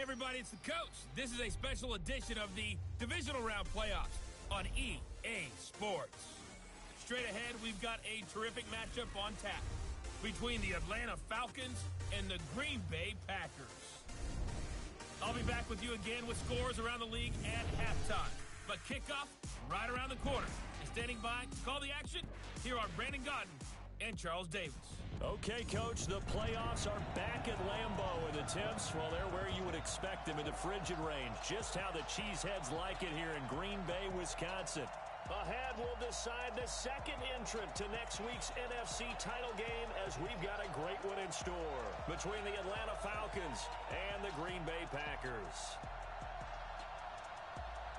everybody, it's the coach. This is a special edition of the Divisional Round Playoffs on EA Sports. Straight ahead, we've got a terrific matchup on tap between the Atlanta Falcons and the Green Bay Packers. I'll be back with you again with scores around the league at halftime. But kickoff right around the corner. And standing by to call the action, here are Brandon Godden and Charles Davis. Okay, Coach, the playoffs are back at Lambeau, and the temps, well, they're where you would expect them in the frigid rain. Just how the Cheeseheads like it here in Green Bay, Wisconsin. Ahead, we'll decide the second entrant to next week's NFC title game as we've got a great one in store between the Atlanta Falcons and the Green Bay Packers.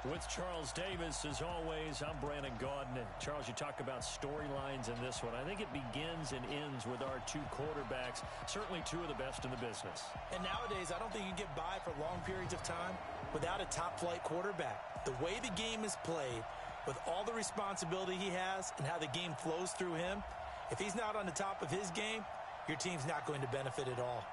With Charles Davis, as always, I'm Brandon Godden. And Charles, you talk about storylines in this one. I think it begins and ends with our two quarterbacks, certainly two of the best in the business. And nowadays, I don't think you can get by for long periods of time without a top-flight quarterback. The way the game is played, with all the responsibility he has and how the game flows through him, if he's not on the top of his game, your team's not going to benefit at all.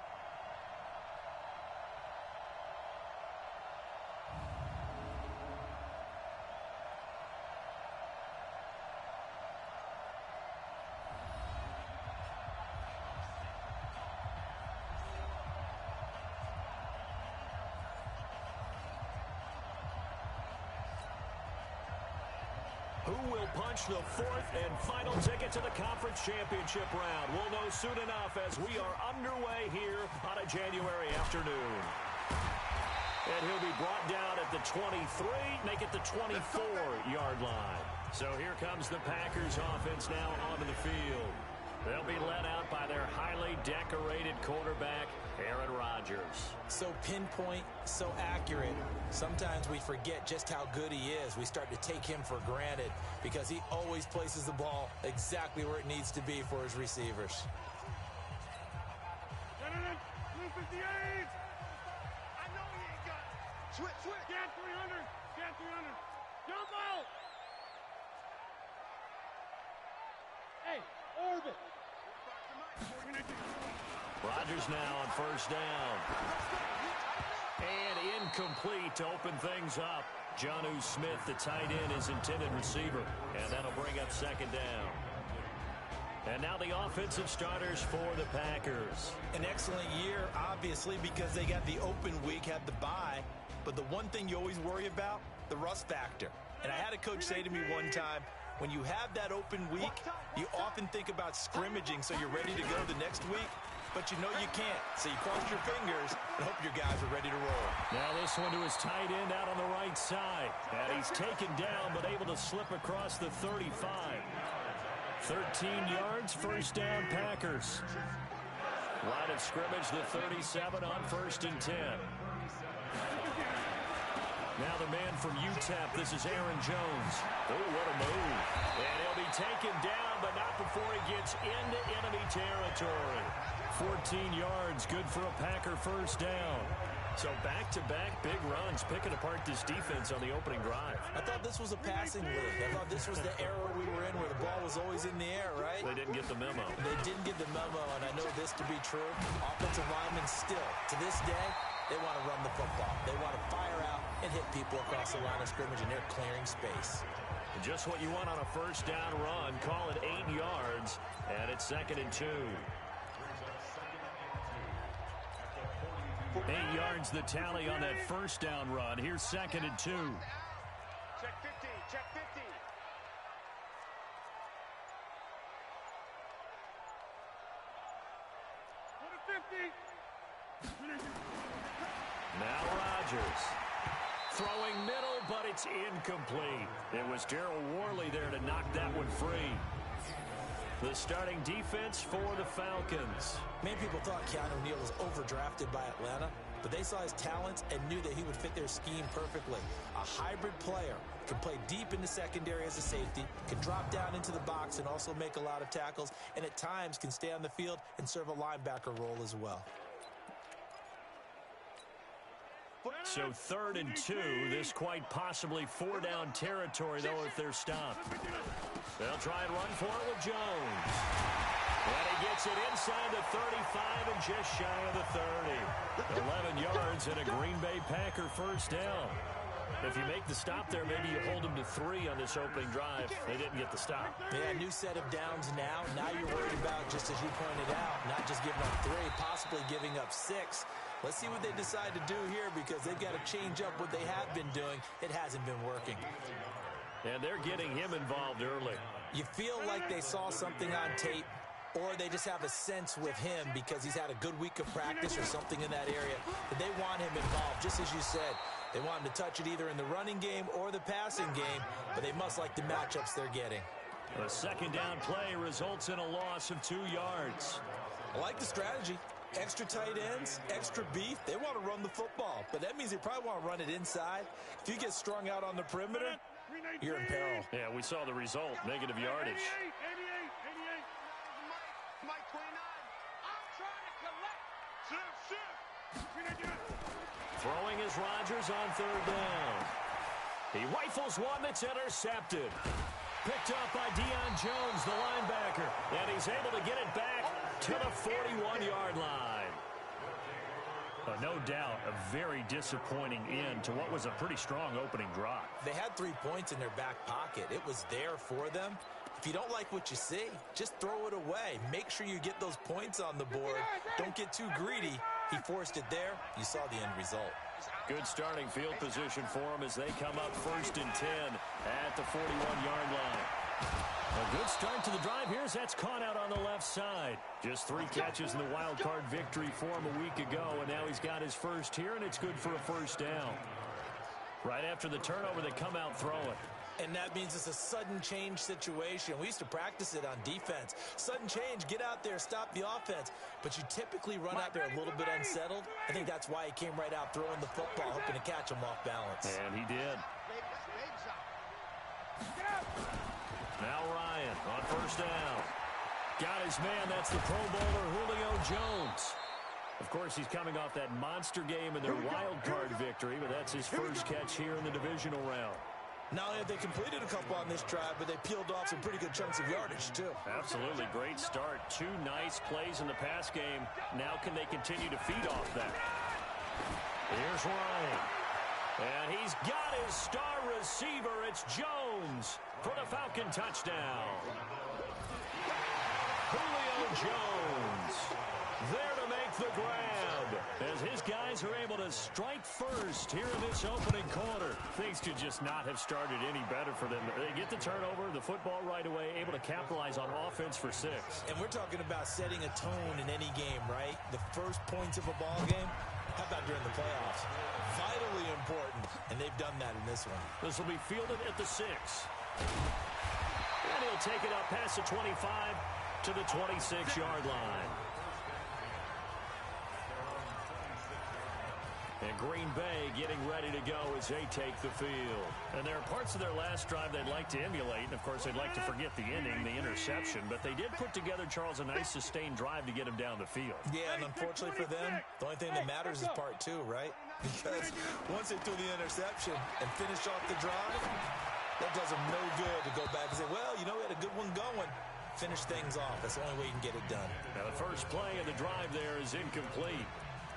Who will punch the fourth and final ticket to the conference championship round? We'll know soon enough as we are underway here on a January afternoon. And he'll be brought down at the 23, make it the 24-yard line. So here comes the Packers offense now onto the field. They'll be led out by their highly decorated quarterback, Aaron Rodgers. So pinpoint, so accurate. Sometimes we forget just how good he is. We start to take him for granted because he always places the ball exactly where it needs to be for his receivers. I know he ain't got it. Switch. Get 300. Jump out. Hey, orbit. Rodgers now on first down. And incomplete to open things up. Jonnu Smith, the tight end, is intended receiver. And that'll bring up second down. And now the offensive starters for the Packers. An excellent year, obviously, because they got the open week, had the bye. But the one thing you always worry about, the rust factor. And I had a coach say to me one time, when you have that open week, you often think about scrimmaging so you're ready to go the next week. But you know you can't, so you cross your fingers and hope your guys are ready to roll. Now this one to his tight end out on the right side. And he's taken down, but able to slip across the 35. 13 yards, first down, Packers. Line of scrimmage, the 37 on 1st and 10. Now the man from UTEP, this is Aaron Jones. Oh, what a move. And he'll be taken down, but not before he gets into enemy territory. 14 yards, good for a Packer first down. So back-to-back big runs, picking apart this defense on the opening drive. I thought this was a passing league. I thought this was the era we were in where the ball was always in the air, right? They didn't get the memo. They didn't get the memo, and I know this to be true. Offensive linemen still, to this day, they want to run the football. They want to fire out and hit people across the line of scrimmage, and they're clearing space. Just what you want on a first down run. Call it 8 yards, and it's 2nd and 2. 8 yards the tally on that first down run. Here's 2nd and 2. Check 50. Go to 50. Now Rodgers. Throwing middle, but it's incomplete. It was Darryl Worley there to knock that one free. The starting defense for the Falcons. Many people thought Keanu Neal was overdrafted by Atlanta, but they saw his talents and knew that he would fit their scheme perfectly. A hybrid player, can play deep in the secondary as a safety, can drop down into the box and also make a lot of tackles, and at times can stay on the field and serve a linebacker role as well. So 3rd and 2, this quite possibly 4-down territory, though, if they're stopped. They'll try and run for it with Jones. And he gets it inside the 35 and just shy of the 30. 11 yards and a Green Bay Packer first down. If you make the stop there, maybe you hold them to 3 on this opening drive. They didn't get the stop. Yeah, new set of downs now. Now you're worried about, just as you pointed out, not just giving up 3, possibly giving up 6. Let's see what they decide to do here because they've got to change up what they have been doing. It hasn't been working. And they're getting him involved early. You feel like they saw something on tape, or they just have a sense with him because he's had a good week of practice or something in that area that they want him involved, just as you said. They want him to touch it either in the running game or the passing game, but they must like the matchups they're getting. A second down play results in a loss of 2 yards. I like the strategy. Extra tight ends, extra beef. They want to run the football, but that means they probably want to run it inside. If you get strung out on the perimeter, you're in peril. Yeah, we saw the result, negative yardage. 88. Mike 29. I'm trying to collect. Throwing is Rodgers on third down. He rifles one that's intercepted. Picked up by Deion Jones, the linebacker. And he's able to get it back to the 41-yard line. No doubt, a very disappointing end to what was a pretty strong opening drive. They had 3 points in their back pocket. It was there for them. If you don't like what you see, just throw it away. Make sure you get those points on the board. Don't get too greedy. He forced it there. You saw the end result. Good starting field position for him as they come up 1st and 10 at the 41-yard line. A good start to the drive here as that's caught out on the left side. Just 3 catches in the wild card victory for him a week ago, and now he's got his first here, and it's good for a first down. Right after the turnover, they come out throwing. And that means it's a sudden change situation. We used to practice it on defense. Sudden change, get out there, stop the offense. But you typically run out there a little bit unsettled. I think that's why he came right out throwing the football, hoping to catch him off balance. And he did. Now Ryan on first down. Got his man. That's the Pro Bowler Julio Jones. Of course, he's coming off that monster game in their wild card victory, but that's his first catch here in the divisional round. Not only have they completed a couple on this drive, but they peeled off some pretty good chunks of yardage, too. Absolutely. Great start. 2 nice plays in the pass game. Now can they continue to feed off that? Here's Ryan. And he's got his star receiver. It's Jones for the Falcon touchdown. Julio Jones there to make the grab as his guys are able to strike first here in this opening quarter. Things could just not have started any better for them. They get the turnover, the football right away, able to capitalize on offense for 6. And we're talking about setting a tone in any game, right? The first points of a ball game. How about during the playoffs? Vitally important, and they've done that in this one. This will be fielded at the 6. And he'll take it up past the 25 to the 26-yard line. And Green Bay getting ready to go as they take the field. And there are parts of their last drive they'd like to emulate. And, of course, they'd like to forget the inning, the interception. But they did put together, Charles, a nice sustained drive to get him down the field. Yeah, and unfortunately for them, the only thing that matters is part 2, right? Because once they threw the interception and finished off the drive, that does them no good to go back and say, well, you know, we had a good one going. Finish things off. That's the only way you can get it done. Now, the first play of the drive there is incomplete.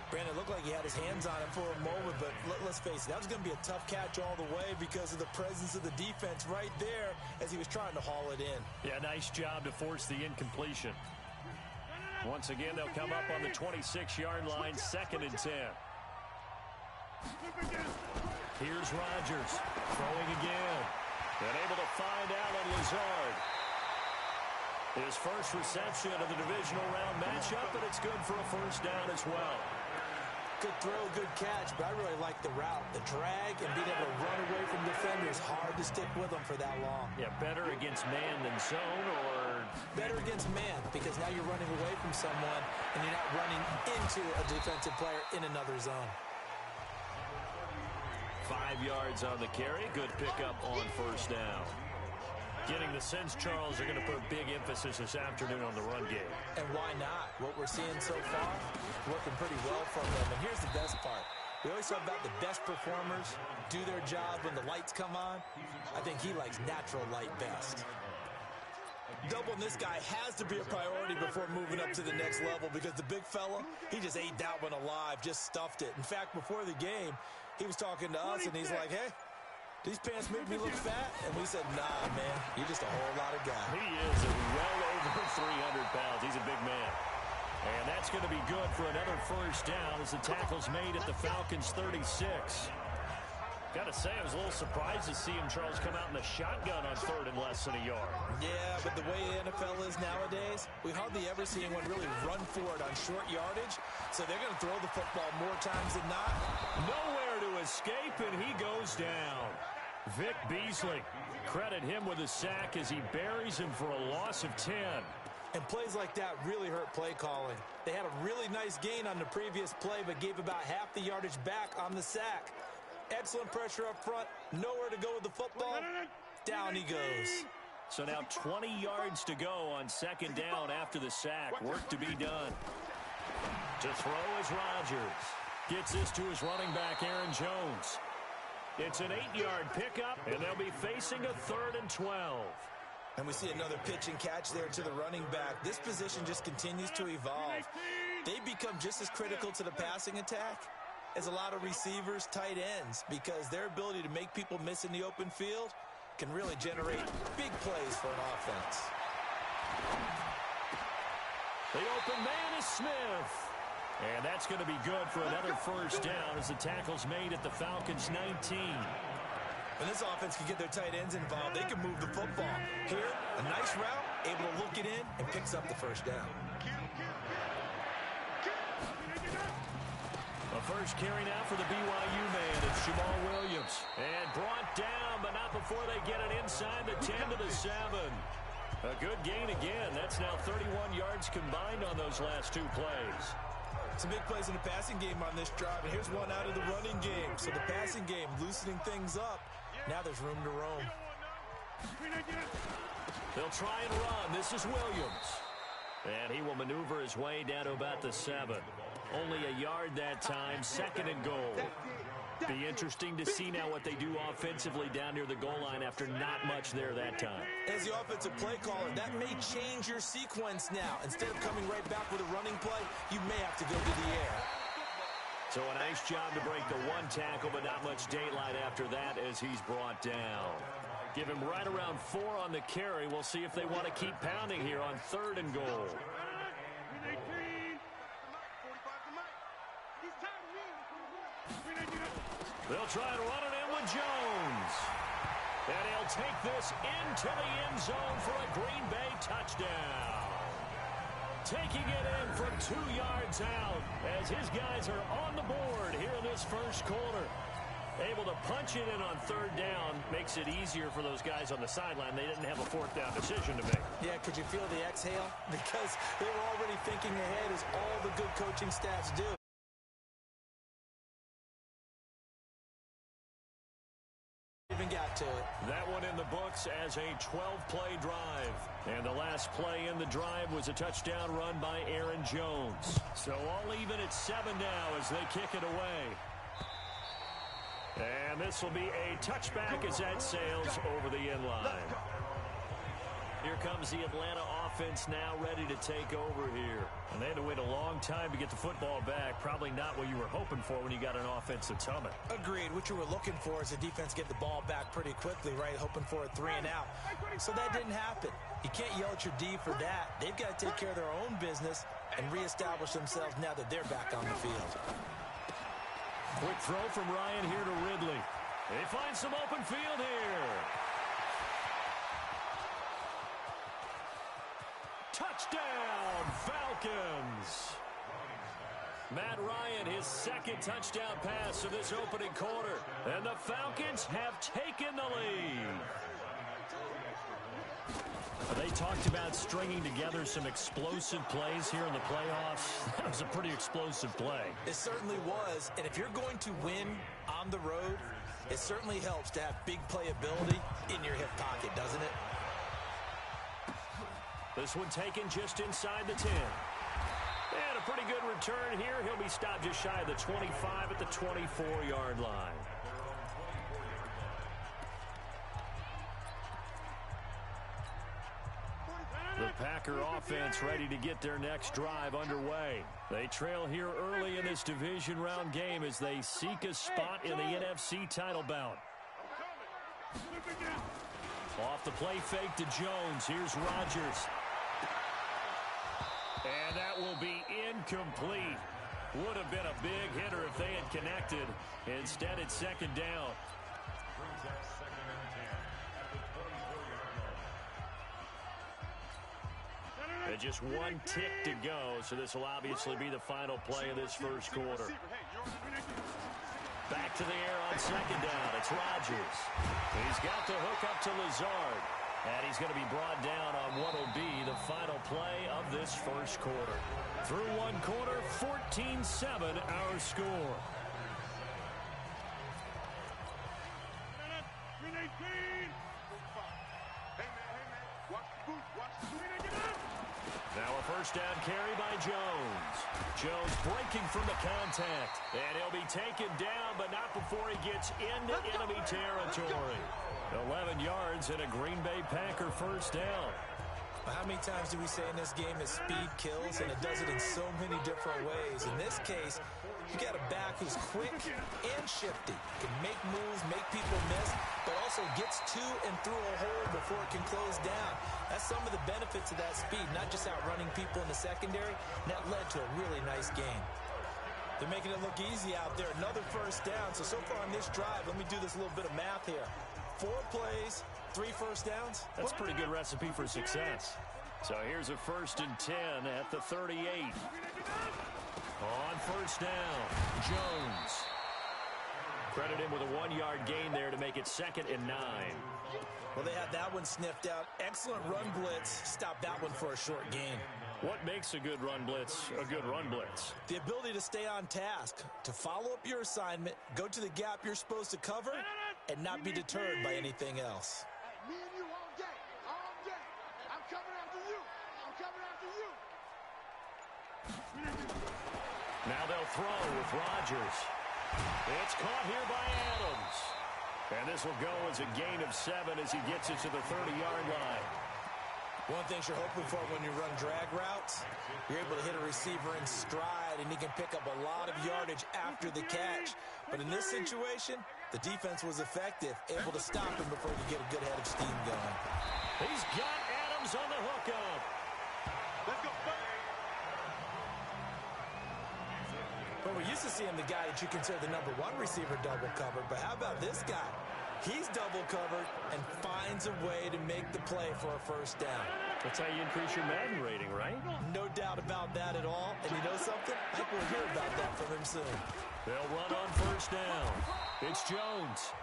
Brandon, it looked like he had his hands on it for a moment, but let's face it, that was going to be a tough catch all the way because of the presence of the defense right there as he was trying to haul it in. Yeah, nice job to force the incompletion. Once again, they'll come up on the 26-yard line, 2nd and 10. Here's Rodgers throwing again. And able to find Allen Lazard. His first reception of the divisional round matchup, and it's good for a first down as well. Good throw, good catch, but I really like the route. The drag and being able to run away from defenders. Hard to stick with them for that long. Yeah, better against man than zone, or? Better against man, because now you're running away from someone and you're not running into a defensive player in another zone. 5 yards on the carry. Good pickup on first down. Getting the sense, Charles, they're going to put big emphasis this afternoon on the run game. And why not? What we're seeing so far, working pretty well from them. And here's the best part. We always talk about the best performers do their job when the lights come on. I think he likes natural light best. Doubling this guy has to be a priority before moving up to the next level because the big fella, he just ate that one alive, just stuffed it. In fact, before the game, he was talking to us, and he's like, hey, these pants make me look fat? And we said, nah, man, you're just a whole lot of guy. He is well over 300 pounds. He's a big man. And that's going to be good for another first down as the tackle's made at the Falcons' 36. Got to say, I was a little surprised to see him, Charles, come out in the shotgun on third and less than a yard. Yeah, but the way the NFL is nowadays, we hardly ever see anyone really run for it on short yardage. So they're going to throw the football more times than not. Nowhere to escape, and he goes down. Vic Beasley, credit him with a sack as he buries him for a loss of 10. And plays like that really hurt play calling. They had a really nice gain on the previous play, but gave about half the yardage back on the sack. Excellent pressure up front. Nowhere to go with the football. Down he goes. So now 20 yards to go on second down after the sack. Work to be done. To throw is Rodgers. Gets this to his running back, Aaron Jones. It's an 8-yard pickup, and they'll be facing a 3rd and 12. And we see another pitch and catch there to the running back. This position just continues to evolve. They become just as critical to the passing attack as a lot of receivers, tight ends, because their ability to make people miss in the open field can really generate big plays for an offense. The open man is Smith. And that's going to be good for another first down as the tackle's made at the Falcons' 19. When this offense can get their tight ends involved, they can move the football. Here, a nice route, able to look it in, and picks up the first down. A first carry now for the BYU man. It's Jamal Williams. And brought down, but not before they get it inside the 10 to the 7. A good gain again. That's now 31 yards combined on those last two plays. Some big plays in the passing game on this drive, and here's one out of the running game. So the passing game loosening things up. Now there's room to roam. They'll try and run. This is Williams. And he will maneuver his way down to about the 7. Only a yard that time, 2nd and goal. Be interesting to see now what they do offensively down near the goal line after not much there that time. As the offensive play caller, that may change your sequence now. Instead of coming right back with a running play, you may have to go to the air. So a nice job to break the one tackle, but not much daylight after that as he's brought down. Give him right around 4 on the carry. We'll see if they want to keep pounding here on 3rd and goal. They'll try to run it in with Jones. And he'll take this into the end zone for a Green Bay touchdown. Taking it in from 2 yards out as his guys are on the board here in this first quarter. Able to punch it in on 3rd down makes it easier for those guys on the sideline. They didn't have a 4th down decision to make. Yeah, could you feel the exhale? Because they were already thinking ahead as all the good coaching staffs do. Even got to it. That one in the books as a 12-play drive. And the last play in the drive was a touchdown run by Aaron Jones. So all even at 7 now as they kick it away. And this will be a touchback as that sails over the end line. Here comes the Atlanta offense now ready to take over here. And they had to wait a long time to get the football back. Probably not what you were hoping for when you got an offense that's humming. Agreed. What you were looking for is the defense get the ball back pretty quickly, right? Hoping for a 3 and out. So that didn't happen. You can't yell at your D for that. They've got to take care of their own business and reestablish themselves now that they're back on the field. Quick throw from Ryan here to Ridley. They find some open field here. Touchdown, Falcons. Matt Ryan, his 2nd touchdown pass of this opening quarter. And the Falcons have taken the lead. They talked about stringing together some explosive plays here in the playoffs. That was a pretty explosive play. It certainly was. And if you're going to win on the road, it certainly helps to have big playability in your hip pocket, doesn't it? This one taken just inside the 10. And a pretty good return here. He'll be stopped just shy of the 25 at the 24-yard line. Packer offense ready to get their next drive underway. They trail here early in this division round game as they seek a spot in the NFC title bout. Off the play fake to Jones. Here's Rodgers. And that will be incomplete. Would have been a big hitter if they had connected. Instead, it's second down. And just one tick to go, so this will obviously be the final play of this first quarter. Back to the air on second down. It's Rodgers. He's got the hook up to Lazard. And he's going to be brought down on what will be the final play of this first quarter. Through one quarter, 14-7 our score. Now a first down carry by Jones. Jones breaking from the contact. And he'll be taken down, but not before he gets into enemy territory. 11 yards and a Green Bay Packer first down. How many times do we say in this game that speed kills, and it does it in so many different ways? In this case, you got a back who's quick and shifty. Can make moves, make people miss, but also gets to and through a hole before it can close down. That's some of the benefits of that speed, not just outrunning people in the secondary. And that led to a really nice game. They're making it look easy out there. Another first down. So far on this drive, let me do this little bit of math here. 4 plays, 3 first downs. That's a pretty good recipe for success. So here's a 1st and 10 at the 38. On first down, Jones. Credit him with a 1-yard gain there to make it 2nd and 9. Well, they had that one sniffed out. Excellent run blitz. Stop that one for a short gain. What makes a good run blitz a good run blitz? The ability to stay on task, to follow up your assignment, go to the gap you're supposed to cover, and not be deterred by anything else. Me and you all day, all day. I'm coming after you. I'm coming after you. Now they'll throw with Rodgers. It's caught here by Adams. And this will go as a gain of 7 as he gets it to the 30-yard line. One thing you're hoping for when you run drag routes, you're able to hit a receiver in stride, and he can pick up a lot of yardage after the catch. But in this situation, the defense was effective, able to stop him before he could get a good head of steam going. He's got Adams on the hookup. Let's go. Well, we're used to seeing the guy that you consider the number 1 receiver double covered, but how about this guy? He's double covered and finds a way to make the play for a first down. That's how you increase your Madden rating, right? No doubt about that at all. And you know something? I think we'll hear about that from him soon. They'll run on first down. It's Jones.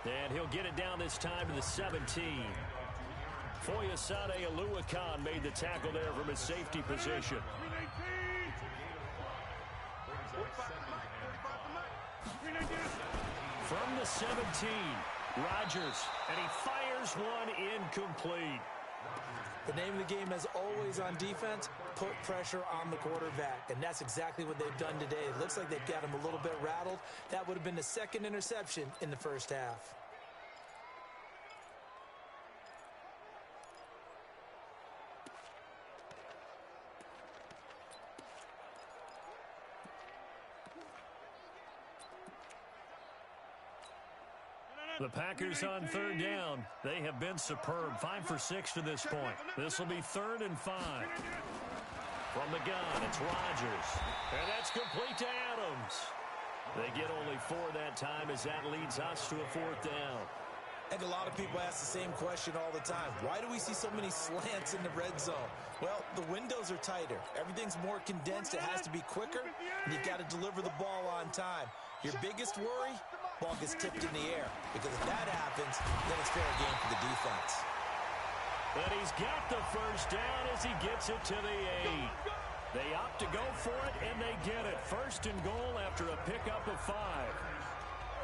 And he'll get it down this time to the 17. Foyesade Aluakan made the tackle there from his safety position. From the 17, Rodgers, and he fires one incomplete. The name of the game, as always on defense, put pressure on the quarterback, and that's exactly what they've done today. It looks like they've got him a little bit rattled. That would have been the 2nd interception in the first half. The Packers on 3rd down. They have been superb. 5 for 6 to this point. This will be 3rd and 5. From the gun, it's Rodgers. And that's complete to Adams. They get only 4 that time as that leads us to a 4th down. I think a lot of people ask the same question all the time. Why do we see so many slants in the red zone? Well, the windows are tighter. Everything's more condensed. It has to be quicker, and you've got to deliver the ball on time. Your biggest worry? Ball gets tipped in the air, because if that happens, then it's fair game for the defense. But he's got the first down as he gets it to the 8. They opt to go for it, and they get it. 1st and goal after a pickup of 5.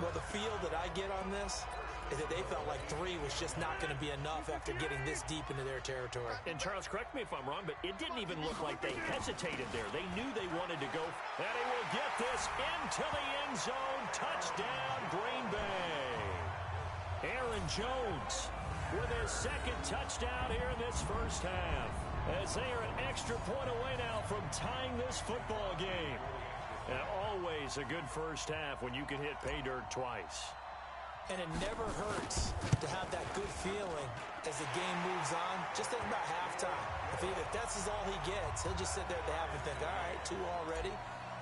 Well, the feel that I get on this is that they felt like 3 was just not going to be enough after getting this deep into their territory. And Charles, correct me if I'm wrong, but it didn't even look like they hesitated there. They knew they wanted to go. And he will get this into the end zone. Touchdown, Green Bay. Aaron Jones with his 2nd touchdown here in this first half. as they are an extra point away now from tying this football game. And always a good first half when you can hit pay dirt twice. And it never hurts to have that good feeling as the game moves on. Just think about halftime. If that's all he gets, he'll just sit there at the half and think, all right, 2 already.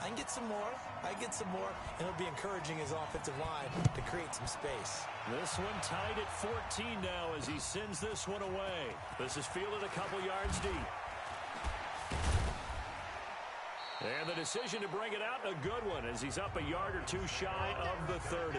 I can get some more. I can get some more. And he'll be encouraging his offensive line to create some space. This one tied at 14 now as he sends this one away. This is fielded a couple yards deep. And the decision to bring it out, a good one, as he's up a yard or 2 shy of the 30.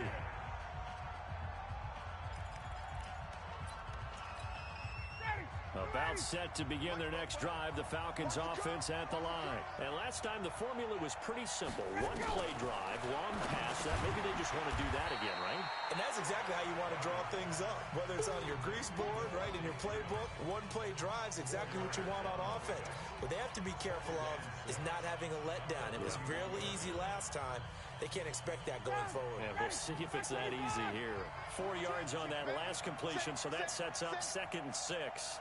About set to begin their next drive, the Falcons offense at the line. And last time the formula was pretty simple. 1 play drive, long pass. Maybe they just want to do that again, right? And that's exactly how you want to draw things up. Whether it's on your grease board, right, in your playbook, 1 play drive is exactly what you want on offense. What they have to be careful of is not having a letdown. It was real easy last time. They can't expect that going forward. Yeah, we'll see if it's that easy here. 4 yards on that last completion, so that sets up 2nd and 6.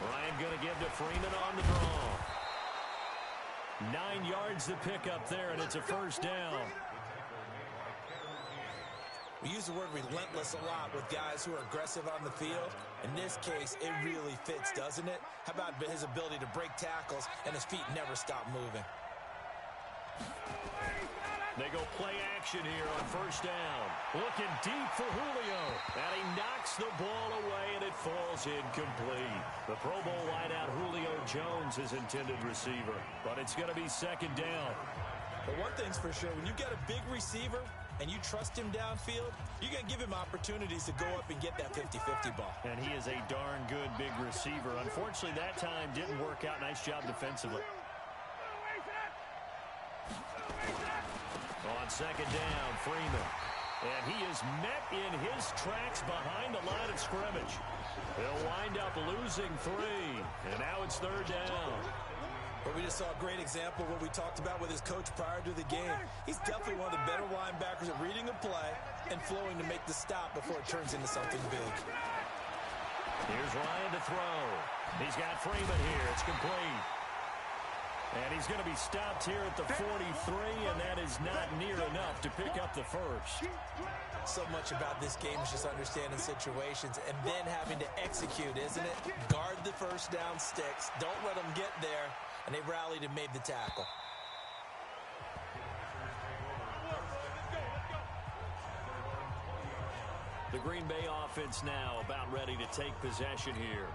Ryan going to give to Freeman on the draw. 9 yards to pick up there, and it's a first down. We use the word relentless a lot with guys who are aggressive on the field. In this case, it really fits, doesn't it? How about his ability to break tackles and his feet never stop moving? They go play action here on first down. Looking deep for Julio. And he knocks the ball away, and it falls incomplete. The Pro Bowl wideout Julio Jones is intended receiver. But it's going to be 2nd down. But one thing's for sure, when you got a big receiver and you trust him downfield, you're going to give him opportunities to go up and get that 50-50 ball. And he is a darn good big receiver. Unfortunately, that time didn't work out. Nice job defensively. On 2nd down, Freeman. And he is met in his tracks behind the line of scrimmage. They'll wind up losing 3. And now it's 3rd down. But we just saw a great example of what we talked about with his coach prior to the game. He's definitely one of the better linebackers at reading a play and flowing to make the stop before it turns into something big. Here's Ryan to throw. He's got Freeman here. It's complete. And he's going to be stopped here at the 43, and that is not near enough to pick up the first. So much about this game is just understanding situations and then having to execute, isn't it? Guard the first down sticks. Don't let them get there. And they rallied and made the tackle. The Green Bay offense now about ready to take possession here.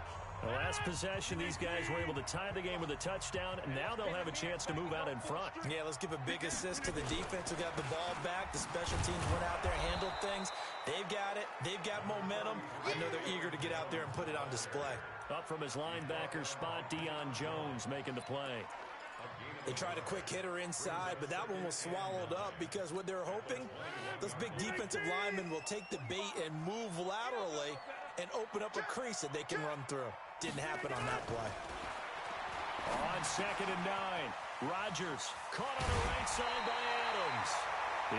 The last possession, these guys were able to tie the game with a touchdown, and now they'll have a chance to move out in front. Yeah, let's give a big assist to the defense who got the ball back. The special teams went out there, handled things. They've got it. They've got momentum. I know they're eager to get out there and put it on display. Up from his linebacker spot, Deion Jones making the play. They tried a quick hitter inside, but that one was swallowed up because what they're hoping, those big defensive linemen will take the bait and move laterally and open up a crease that they can run through. Didn't happen on that play. On 2nd and 9, Rodgers caught on the right side by Adams.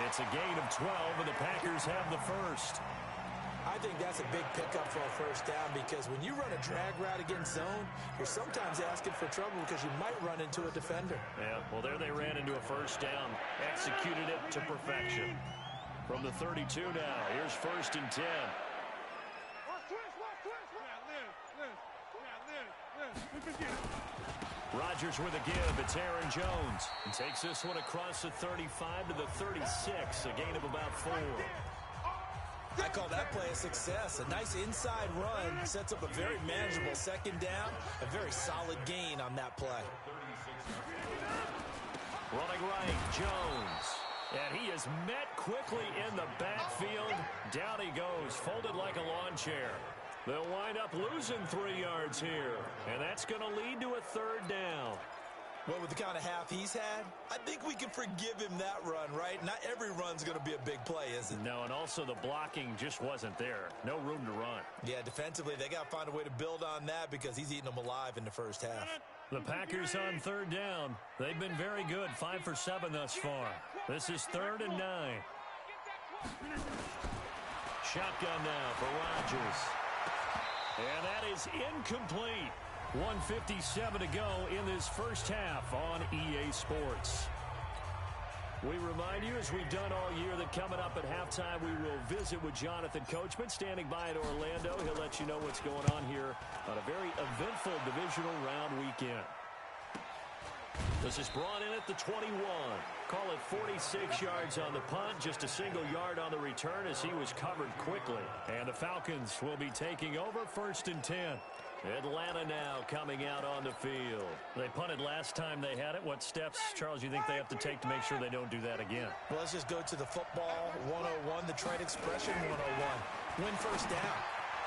It's a gain of 12, and the Packers have the first. I think that's a big pickup for a first down because when you run a drag route against zone, you're sometimes asking for trouble because you might run into a defender. Yeah, well, there they ran into a first down. Executed it to perfection. From the 32 now, here's 1st and 10. Rodgers with a give. It's Aaron Jones. And takes this one across the 35 to the 36. A gain of about 4. I call that play a success. A nice inside run sets up a very manageable 2nd down. A very solid gain on that play. Running right, Jones. And he is met quickly in the backfield. Down he goes, folded like a lawn chair. They'll wind up losing 3 yards here. And that's going to lead to a 3rd down. Well, with the kind of half he's had, I think we can forgive him that run, right? Not every run's going to be a big play, is it? No, and also the blocking just wasn't there. No room to run. Yeah, defensively, they got to find a way to build on that because he's eating them alive in the first half. The Packers on 3rd down. They've been very good, 5 for 7 thus far. This is 3rd and 9. Shotgun now for Rodgers. And that is incomplete. 1:57 to go in this first half on EA Sports. We remind you, as we've done all year, that coming up at halftime, we will visit with Jonathan Coachman, standing by in Orlando. He'll let you know what's going on here on a very eventful divisional round weekend. This is brought in at the 21. Call it 46 yards on the punt, just a single yard on the return as he was covered quickly. And the Falcons will be taking over 1st and 10. Atlanta now coming out on the field. They punted last time they had it. What steps, Charles, you think they have to take to make sure they don't do that again? Well, let's just go to the football 101, the trade expression 101. Win first down.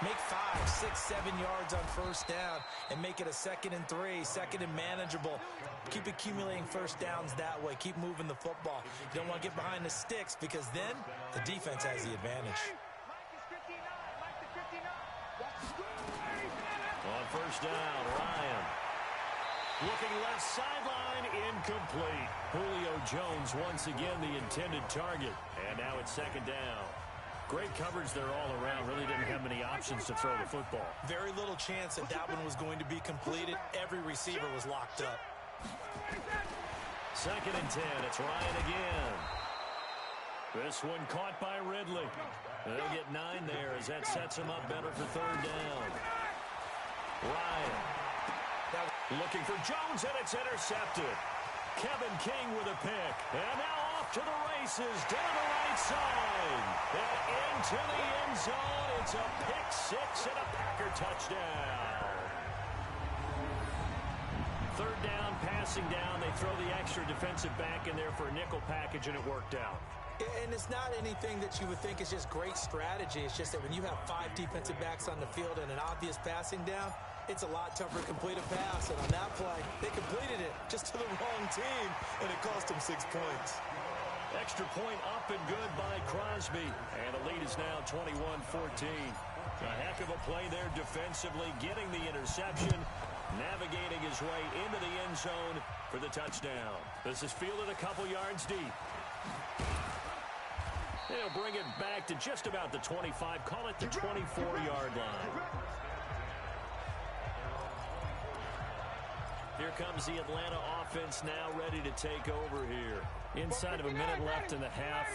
Make 5, 6, 7 yards on first down and make it a 2nd and 3, 2nd and manageable. Keep accumulating first downs that way. Keep moving the football. You don't want to get behind the sticks because then the defense has the advantage. On first down, Ryan. Looking left sideline, incomplete. Julio Jones once again the intended target. And now it's 2nd down. Great coverage there all around. Really didn't have many options to throw the football. Very little chance that that one was going to be completed. Every receiver was locked up. 2nd and 10. It's Ryan again. This one caught by Ridley. They'll get 9 there as that sets him up better for 3rd down. Ryan looking for Jones, and it's intercepted. Kevin King with a pick. And now off to the races down the right side. And into the end zone. It's a pick 6 and a Packer touchdown. 3rd down, passing down. They throw the extra defensive back in there for a nickel package, and it worked out. And it's not anything that you would think is just great strategy. It's just that when you have 5 defensive backs on the field and an obvious passing down, it's a lot tougher to complete a pass. And on that play, they completed it just to the wrong team, and it cost them 6 points. Extra point up and good by Crosby. And the lead is now 21-14. A heck of a play there defensively, getting the interception, navigating his way into the end zone for the touchdown. This is fielded a couple yards deep. They'll bring it back to just about the 25. Call it the 24-yard line. Here comes the Atlanta offense now ready to take over here. Inside of a minute left in the half.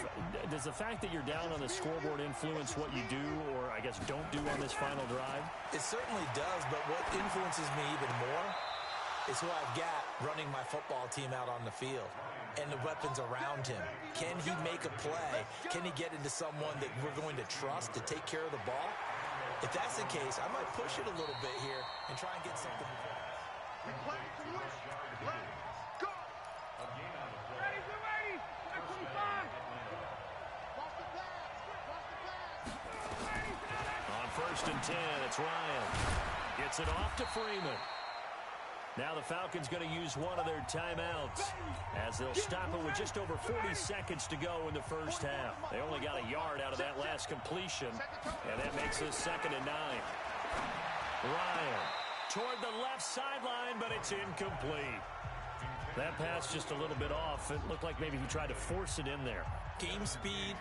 Does the fact that you're down on the scoreboard influence what you do, or I guess don't do on this final drive? It certainly does, but what influences me even more is who I've got running my football team out on the field and the weapons around him. Can he make a play? Can he get into someone that we're going to trust to take care of the ball? If that's the case, I might push it a little bit here and try and get something before. On 1st and 10, it's Ryan. Gets it off to Freeman. Now the Falcons going to use one of their timeouts as they'll stop it with just over 40 seconds to go in the first half. They only got a yard out of that last completion, and that makes this 2nd and 9. Ryan toward the left sideline, but it's incomplete. That pass just a little bit off. It looked like maybe he tried to force it in there. Game speed,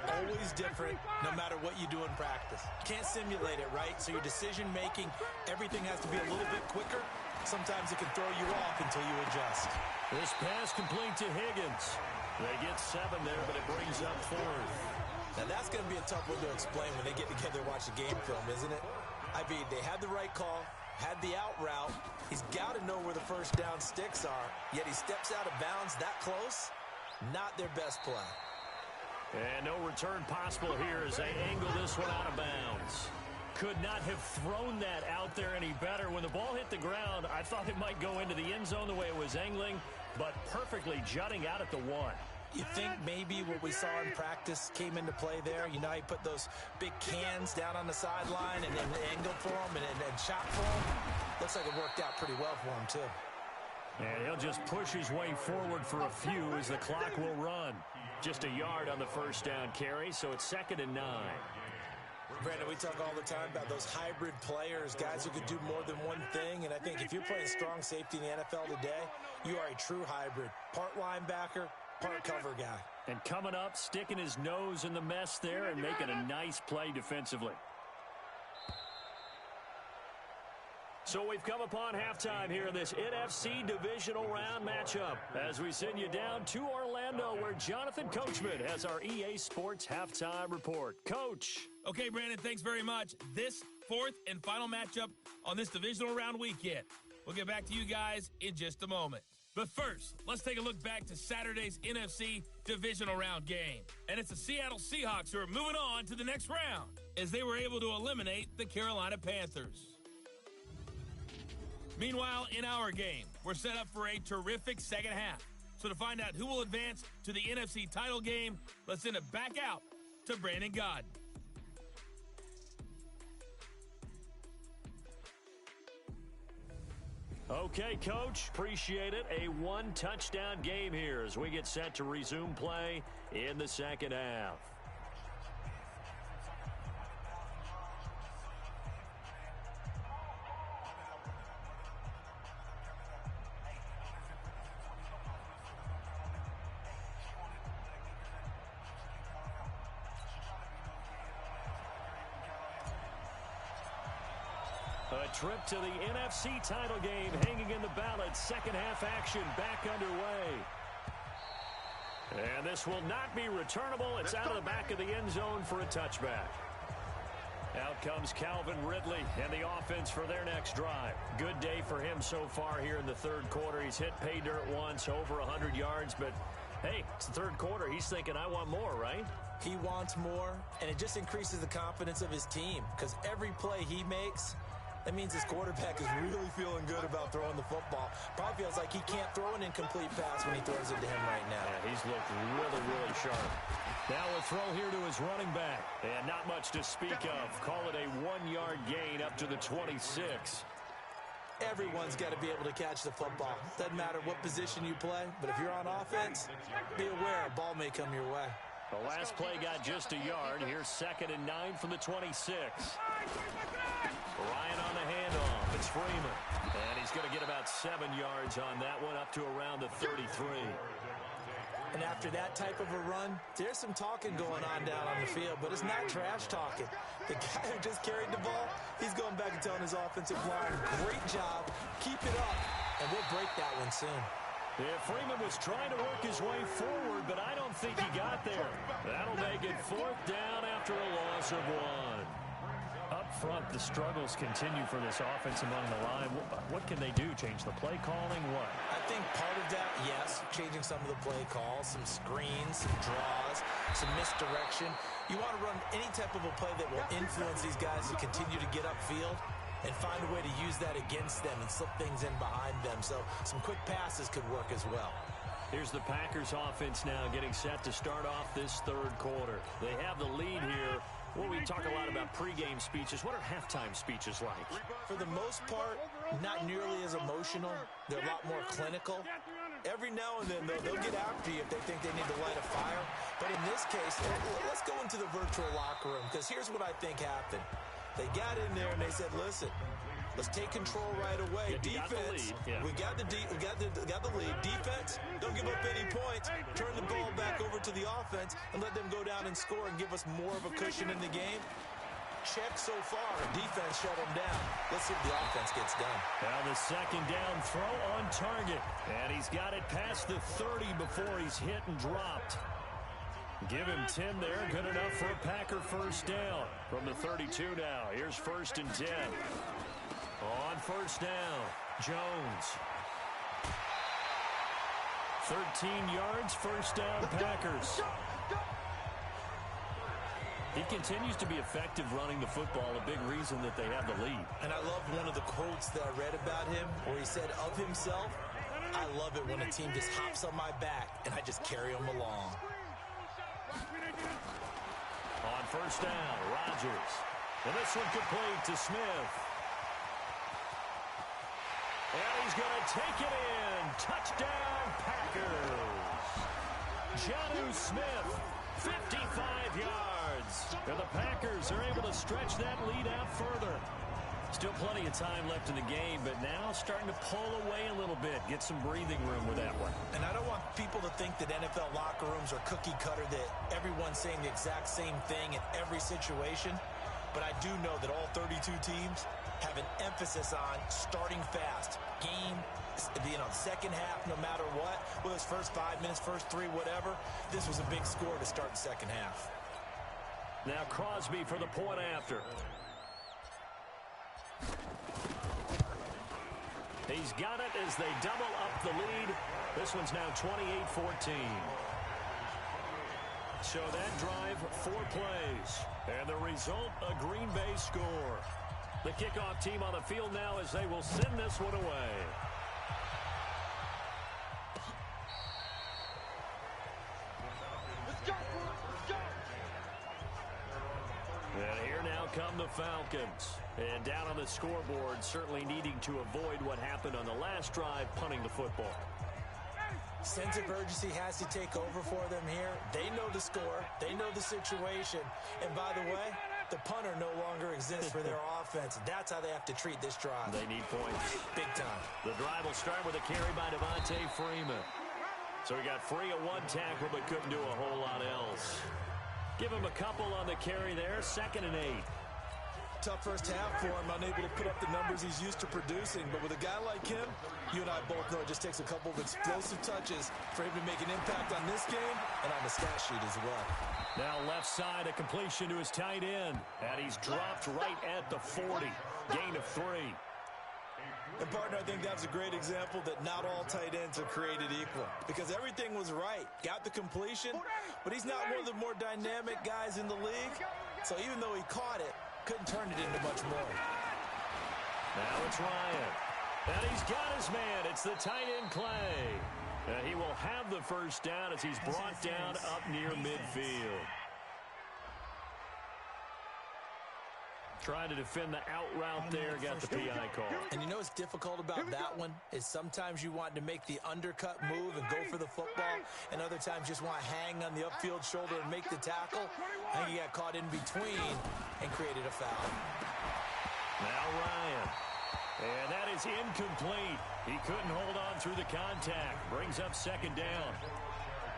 always different, no matter what you do in practice. Can't simulate it, right? So your decision-making, everything has to be a little bit quicker. Sometimes it can throw you off until you adjust. This pass complete to Higgins. They get 7 there, but it brings up 4th. Now that's going to be a tough one to explain when they get together and watch the game film, isn't it? I mean, they had the right call, had the out route. He's got to know where the first down sticks are, yet he steps out of bounds that close. Not their best play. And no return possible here as they angle this one out of bounds. Could not have thrown that out there any better. When the ball hit the ground, I thought it might go into the end zone the way it was angling, but perfectly jutting out at the 1. You think maybe what we saw in practice came into play there? You know, he put those big cans down on the sideline and then angled for him and shot for him. Looks like it worked out pretty well for him, too. And he'll just push his way forward for a few as the clock will run. Just a yard on the first down carry, so it's 2nd and 9. Brandon, we talk all the time about those hybrid players, guys who could do more than one thing, and I think if you're playing strong safety in the NFL today, you are a true hybrid. Part linebacker, part cover guy. And coming up, sticking his nose in the mess there and making a nice play defensively. So we've come upon halftime here in this NFC Divisional Round matchup as we send you down to Orlando where Jonathan Coachman has our EA Sports Halftime Report. Coach. Okay, Brandon, thanks very much. This fourth and final matchup on this Divisional Round weekend. We'll get back to you guys in just a moment. But first, let's take a look back to Saturday's NFC Divisional Round game. And it's the Seattle Seahawks who are moving on to the next round as they were able to eliminate the Carolina Panthers. Meanwhile, in our game, we're set up for a terrific second half. So to find out who will advance to the NFC title game, let's send it back out to Brandon Godden. Okay, Coach, appreciate it. A one-touchdown game here as we get set to resume play in the second half. A trip to the NFC title game hanging in the balance. Second half action back underway. And this will not be returnable. It's out of the back of the end zone for a touchback. Out comes Calvin Ridley and the offense for their next drive. Good day for him so far here in the third quarter. He's hit pay dirt once, over 100 yards. But, hey, it's the third quarter. He's thinking, I want more, right? He wants more, and it just increases the confidence of his team because every play he makes, that means his quarterback is really feeling good about throwing the football. Probably feels like he can't throw an incomplete pass when he throws it to him right now. Yeah, he's looked really, really sharp. Now a throw here to his running back. And not much to speak of. Call it a 1-yard gain up to the 26. Everyone's got to be able to catch the football. Doesn't matter what position you play, but if you're on offense, be aware a ball may come your way. The last play got just a yard. Here's 2nd and 9 from the 26. Ryan on the handoff. It's Freeman. And he's going to get about 7 yards on that one, up to around the 33. And after that type of a run, there's some talking going on down on the field, but it's not trash talking. The guy who just carried the ball, he's going back and telling his offensive line, great job, keep it up, and we'll break that one soon. Yeah, Freeman was trying to work his way forward, but I don't think he got there. That'll make it 4th down after a loss of 1. Up front, the struggles continue for this offense among the line. What can they do? Change the play calling? What? I think part of that, yes, changing some of the play calls, some screens, some draws, some misdirection. You want to run any type of a play that will influence these guys to continue to get upfield and find a way to use that against them and slip things in behind them. So some quick passes could work as well. Here's the Packers offense now getting set to start off this third quarter. They have the lead here. Well, we talk a lot about pregame speeches. What are halftime speeches like? For the most part, not nearly as emotional. They're a lot more clinical. Every now and then, though, they'll get after you if they think they need to light a fire. But in this case, let's go into the virtual locker room, because here's what I think happened. They got in there and they said, listen, let's take control right away. Yeah, Defense, we got the lead. Defense, don't give up any points. Turn the ball back over to the offense and let them go down and score and give us more of a cushion in the game. Check so far. Defense shut them down. Let's see if the offense gets done. Now the second down throw on target. And he's got it past the 30 before he's hit and dropped. Give him 10 there. Good enough for a Packer first down. From the 32 now. Here's 1st and 10. On first down, Jones. 13 yards, first down, Packers. He continues to be effective running the football, a big reason that they have the lead. And I love one of the quotes that I read about him where he said of himself, I love it when a team just hops on my back and I just carry them along. On first down, Rodgers. And this one complete to Smith. And he's going to take it in. Touchdown, Packers. Jonnu Smith, 55 yards. And the Packers are able to stretch that lead out further. Still plenty of time left in the game, but now starting to pull away a little bit. Get some breathing room with that one. And I don't want people to think that NFL locker rooms are cookie cutter, that everyone's saying the exact same thing in every situation. but I do know that all 32 teams have an emphasis on starting fast. Second half, no matter what, whether it's first 5 minutes, first 3, whatever, this was a big score to start the second half. Now Crosby for the point after. He's got it as they double up the lead. This one's now 28-14. So that drive, 4 plays. And the result, a Green Bay score. The kickoff team on the field now as they will send this one away. Let's go, let's go. And here now come the Falcons. And down on the scoreboard, certainly needing to avoid what happened on the last drive, punting the football. Sense of urgency has to take over for them here. They know the score. They know the situation. And by the way, the punter no longer exists for their offense. That's how they have to treat this drive. They need points. Big time. The drive will start with a carry by Devontae Freeman. So he got free of 1 tackle but couldn't do a whole lot else. Give him a couple on the carry there. 2nd and 8. Tough first half for him, unable to put up the numbers he's used to producing. But with a guy like him, you and I both know it just takes a couple of explosive touches for him to make an impact on this game and on the stat sheet as well. Now left side, a completion to his tight end. And he's dropped right at the 40. Gain of 3. And, partner, I think that was a great example that not all tight ends are created equal. Because everything was right. Got the completion, but he's not one of the more dynamic guys in the league. So even though he caught it, couldn't turn it into much more. Now it's Ryan. And he's got his man. It's the tight end Clay. And he will have the first down as he's brought down up near midfield. Trying to defend the out route there, got the PI call. And you know what's difficult about that one is sometimes you want to make the undercut move and go for the football, and other times just want to hang on the upfield shoulder and make the tackle. I think he got caught in between and created a foul. Now Ryan. And that is incomplete. He couldn't hold on through the contact. Brings up 2nd down.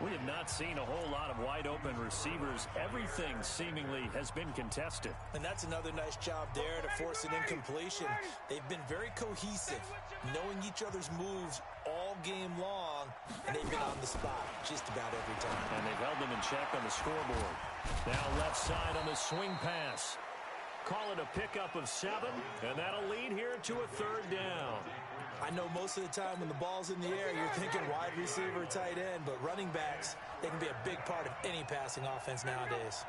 We have not seen a whole lot of wide-open receivers. Everything seemingly has been contested. And that's another nice job there to force an incompletion. They've been very cohesive, knowing each other's moves all game long, and they've been on the spot just about every time. And they've held them in check on the scoreboard. Now left side on the swing pass. Call it a pickup of 7, and that'll lead here to a 3rd down. I know most of the time when the ball's in the air, you're thinking wide receiver, tight end, but running backs, they can be a big part of any passing offense nowadays.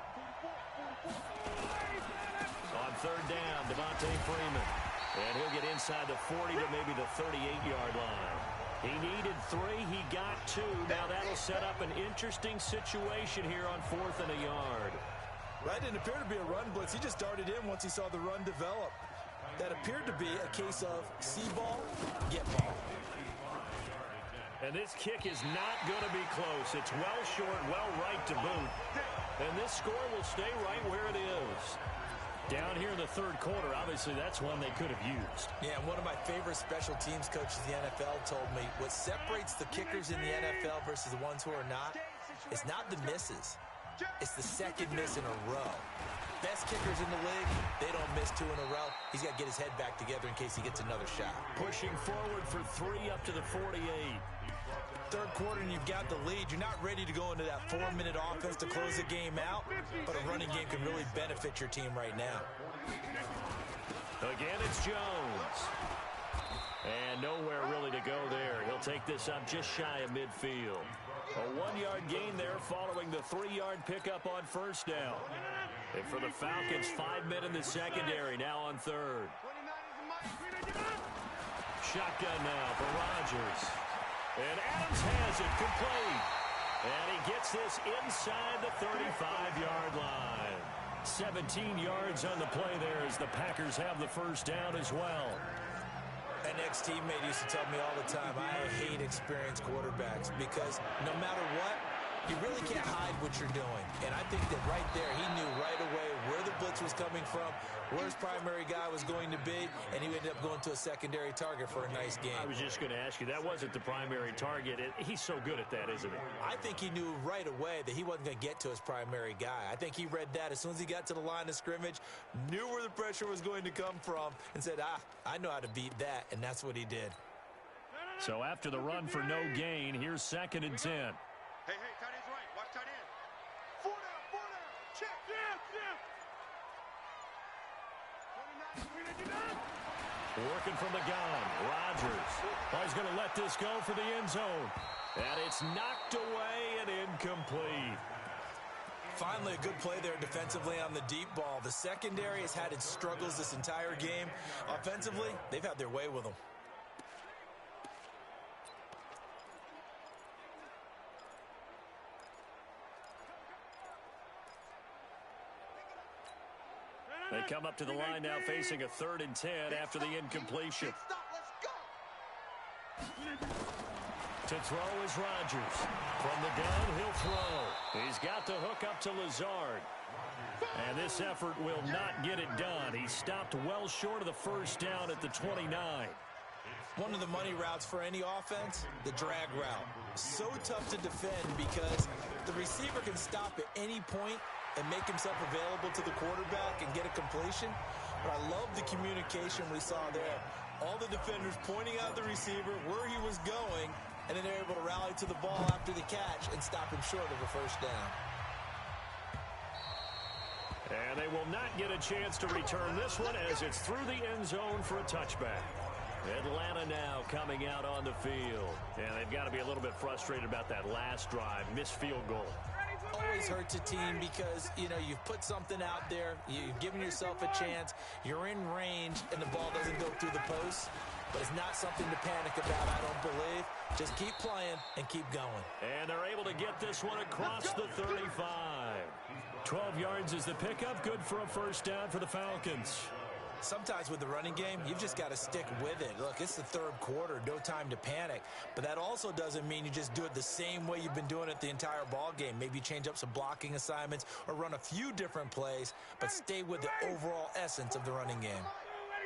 On 3rd down, Devontae Freeman. And he'll get inside the 40 to maybe the 38-yard line. He needed 3. He got 2. Now that'll set up an interesting situation here on 4th and a yard. Right, didn't appear to be a run blitz. He just darted in once he saw the run develop. That appeared to be a case of see ball, get ball. And this kick is not going to be close. It's well short, well right to boot. And this score will stay right where it is. Down here in the 3rd quarter, obviously that's one they could have used. Yeah, and one of my favorite special teams coaches in the NFL told me what separates the kickers in the NFL versus the ones who are not is not the misses. It's the 2nd miss in a row. Best kickers in the league, they don't miss 2 in a row. He's got to get his head back together in case he gets another shot. Pushing forward for 3 up to the 48. 3rd quarter and you've got the lead. You're not ready to go into that 4-minute offense to close the game out, but a running game can really benefit your team right now. Again, it's Jones. And nowhere really to go there. He'll take this up just shy of midfield. A 1-yard gain there following the 3-yard pickup on 1st down. And for the Falcons, 5 men in the secondary, now on 3rd. Shotgun now for Rodgers. And Adams has it complete. And he gets this inside the 35-yard line. 17 yards on the play there as the Packers have the 1st down as well. An ex-teammate used to tell me all the time, I hate experienced quarterbacks because no matter what, you really can't hide what you're doing. And I think that right there, he knew right away where the blitz blitz was coming from, where his primary guy was going to be, and he ended up going to a secondary target for a nice game. I was just going to ask you, that wasn't the primary target. He's so good at that, isn't he? I think he knew right away that he wasn't going to get to his primary guy. I think he read that as soon as he got to the line of scrimmage, knew where the pressure was going to come from, and said, I know how to beat that, and that's what he did. So after the run for no gain, here's 2nd and 10. Hey, tight end's right. Watch tight end. 4 down. Check. Yeah. Working from the gun, Rodgers. He's going to let this go for the end zone. And it's knocked away and incomplete. Finally, a good play there defensively on the deep ball. The secondary has had its struggles this entire game. Offensively, they've had their way with them. They come up to the line now facing a 3rd and 10 after the incompletion. To throw is Rodgers. From the gun, he'll throw. He's got the hook up to Lazard. And this effort will not get it done. He stopped well short of the first down at the 29. One of the money routes for any offense, the drag route. So tough to defend because the receiver can stop at any point and make himself available to the quarterback and get a completion. But I love the communication we saw there. All the defenders pointing out the receiver, where he was going, and then they're able to rally to the ball after the catch and stop him short of a first down. And they will not get a chance to return this one as it's through the end zone for a touchback. Atlanta now coming out on the field. And they've got to be a little bit frustrated about that last drive, missed field goal. Always hurts a team because, you've put something out there, you've given yourself a chance, you're in range, and the ball doesn't go through the post. But it's not something to panic about, I don't believe. Just keep playing and keep going. And they're able to get this one across the 35. 12 yards is the pickup, good for a first down for the Falcons. Sometimes with the running game, you've just got to stick with it. Look, it's the 3rd quarter, no time to panic. But that also doesn't mean you just do it the same way you've been doing it the entire ball game. Maybe change up some blocking assignments or run a few different plays, but stay with the overall essence of the running game.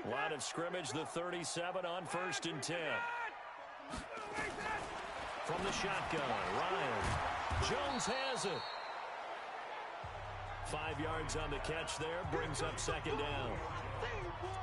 Line of scrimmage, the 37 on 1st and 10. From the shotgun, Ryan. Jones has it. 5 yards on the catch there, brings up 2nd down.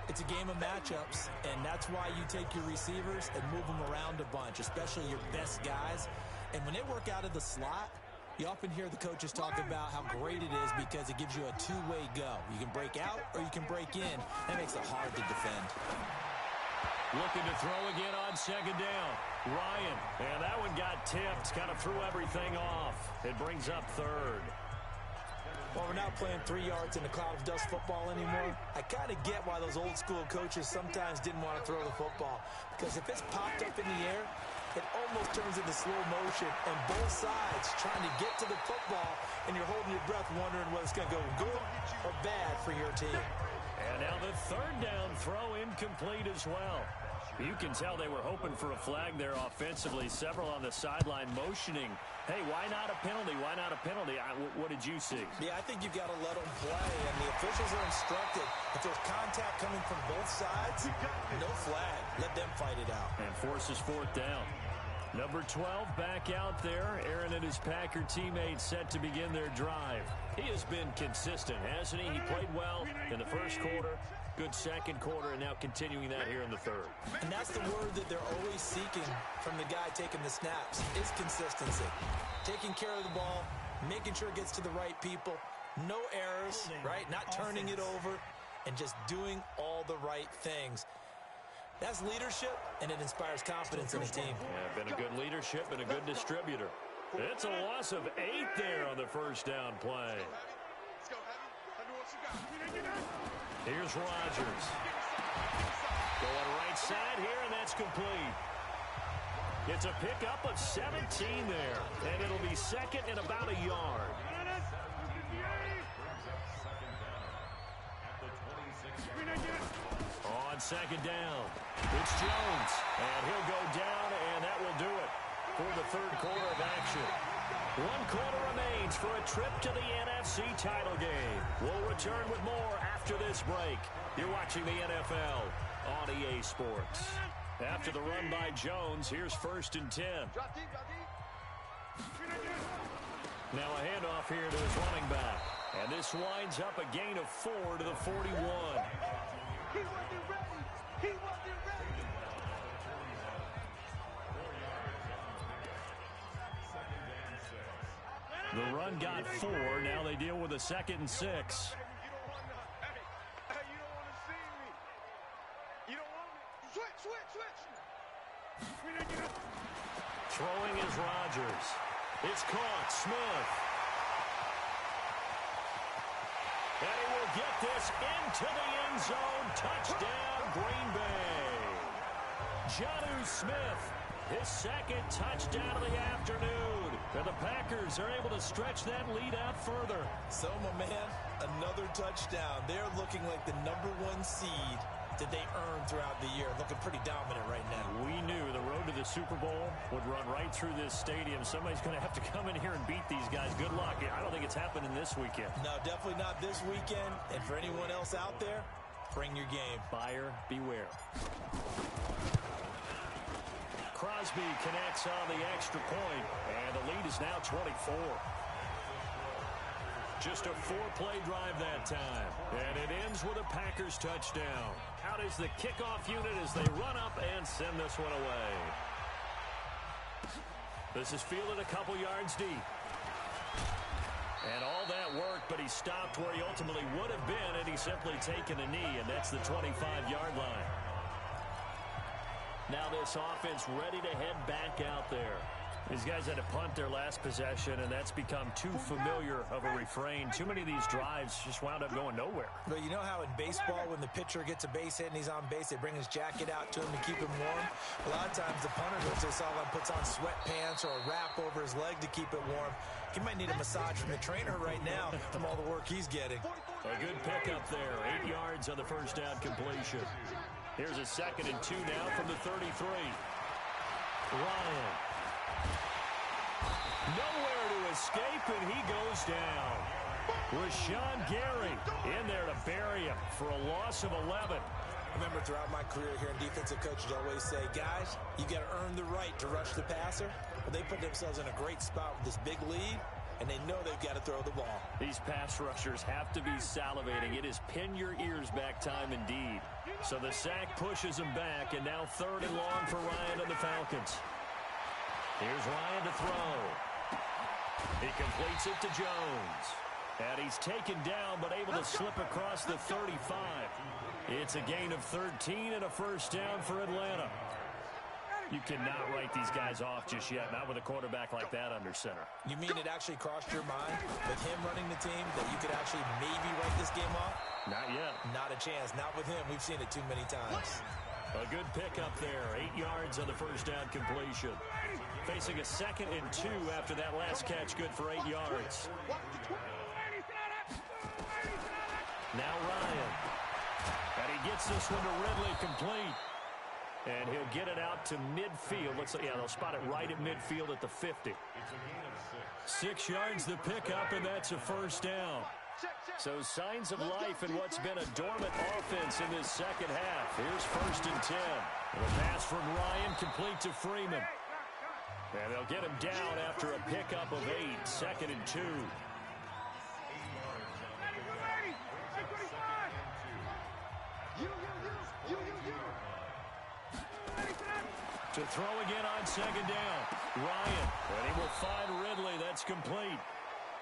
It's a game of matchups, and that's why you take your receivers and move them around a bunch, especially your best guys. And when they work out of the slot, you often hear the coaches talk about how great it is because it gives you a two-way go. You can break out or you can break in. That makes it hard to defend. Looking to throw again on 2nd down. Ryan, and that one got tipped, kind of threw everything off. It brings up 3rd. Well, we're not playing 3 yards in a cloud of dust football anymore. I kind of get why those old school coaches sometimes didn't want to throw the football. Because if it's popped up in the air, it almost turns into slow motion. And both sides trying to get to the football, and you're holding your breath wondering whether it's going to go good or bad for your team. And now the 3rd down throw incomplete as well. You can tell they were hoping for a flag there offensively. Several on the sideline motioning. Hey, why not a penalty? Why not a penalty? What did you see? Yeah, I think you've got to let them play, and the officials are instructed. If there's contact coming from both sides, no flag. Let them fight it out. And forces 4th down. Number 12 back out there. Aaron and his Packer teammates set to begin their drive. He has been consistent, hasn't he? He played well in the first quarter, good second quarter, and now continuing that here in the 3rd. And that's the word that they're always seeking from the guy taking the snaps, is consistency. Taking care of the ball, making sure it gets to the right people, no errors, right? Not turning it over, and just doing all the right things. That's leadership, and it inspires confidence in a team. Yeah, been a good leadership and a good distributor. It's a loss of 8 there on the first down play. Here's Rodgers. Going right side here, and that's complete. It's a pickup of 17 there, and it'll be 2nd and about a yard. On 2nd down, it's Jones, and he'll go down, and that will do it for the 3rd quarter of action. One quarter remains for a trip to the NFC title game. We'll return with more after this break. You're watching the NFL on EA Sports. After the run by Jones, here's 1st and 10. Now a handoff here to his running back. And this winds up a gain of 4 to the 41. He wasn't ready. He wasn't ready. The run got 4. Now they deal with a 2nd and 6. You don't want to see me. You don't want me. Switch. Throwing is Rodgers. It's caught. Smith. And he will get this into the end zone. Touchdown, Green Bay. Jonnu Smith, his 2nd touchdown of the afternoon. And the Packers are able to stretch that lead out further. So, my man, another touchdown. They're looking like the #1 seed that they earned throughout the year. Looking pretty dominant right now. We knew the road to the Super Bowl would run right through this stadium. Somebody's going to have to come in here and beat these guys. Good luck. I don't think it's happening this weekend. No, definitely not this weekend. And for anyone else out there, bring your game. Buyer beware. Crosby connects on the extra point, and the lead is now 24. Just a 4-play drive that time, and it ends with a Packers touchdown. Out is the kickoff unit as they run up and send this one away. This is fielded a couple yards deep. And all that work, but he stopped where he ultimately would have been, and he's simply taken a knee, and that's the 25-yard line. Now this offense ready to head back out there. These guys had to punt their last possession, and that's become too familiar of a refrain. Too many of these drives just wound up going nowhere. But you know how in baseball, when the pitcher gets a base hit and he's on base, they bring his jacket out to him to keep him warm? A lot of times the punter goes to sideline, puts on sweatpants or a wrap over his leg to keep it warm. He might need a massage from the trainer right now from all the work he's getting. A good pickup there. 8 yards on the first down completion. Here's a 2nd and 2 now from the 33. Ryan. Nowhere to escape, and he goes down. Rashawn Gary in there to bury him for a loss of 11. I remember throughout my career here in defensive coaches always say, guys, you got to earn the right to rush the passer. Well, they put themselves in a great spot with this big lead, and they know they've got to throw the ball. These pass rushers have to be salivating. It is pin your ears back time indeed. So the sack pushes him back, and now 3rd and long for Ryan and the Falcons. Here's Ryan to throw. He completes it to Jones. And he's taken down, but able to slip across the 35. It's a gain of 13 and a first down for Atlanta. You cannot write these guys off just yet, not with a quarterback like that under center. You mean it actually crossed your mind with him running the team that you could actually maybe write this game off? Not yet. Not a chance. Not with him. We've seen it too many times. A good pickup there. 8 yards on the first down completion. Facing a 2nd and 2 after that last catch. Good for 8 yards. Now Ryan. And he gets this one to Ridley complete. And he'll get it out to midfield. Looks like, yeah, they'll spot it right at midfield at the 50. 6 yards the pickup, and that's a first down. So signs of life in what's been a dormant offense in this second half. Here's 1st and 10. And a pass from Ryan complete to Freeman. And they'll get him down after a pickup of 8. 2nd and 2. To throw again on 2nd down. Ryan. And he will find Ridley. That's complete.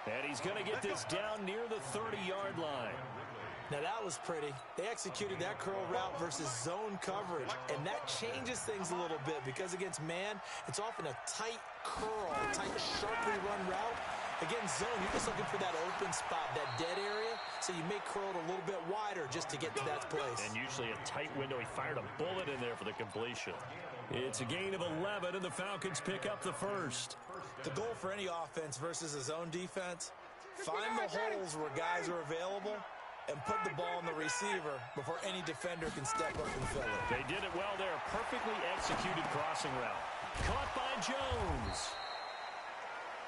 And he's going to get this down near the 30-yard line. Now that was pretty. They executed that curl route versus zone coverage, and that changes things a little bit because against man, it's often a tight curl, tight, sharply run route. Against zone, you're just looking for that open spot, that dead area, so you may curl it a little bit wider just to get to that place. And usually a tight window. He fired a bullet in there for the completion. It's a gain of 11, and the Falcons pick up the first. The goal for any offense versus a zone defense, find the holes where guys are available and put the ball in the receiver before any defender can step up and fill it. They did it well there. Perfectly executed crossing route. Caught by Jones.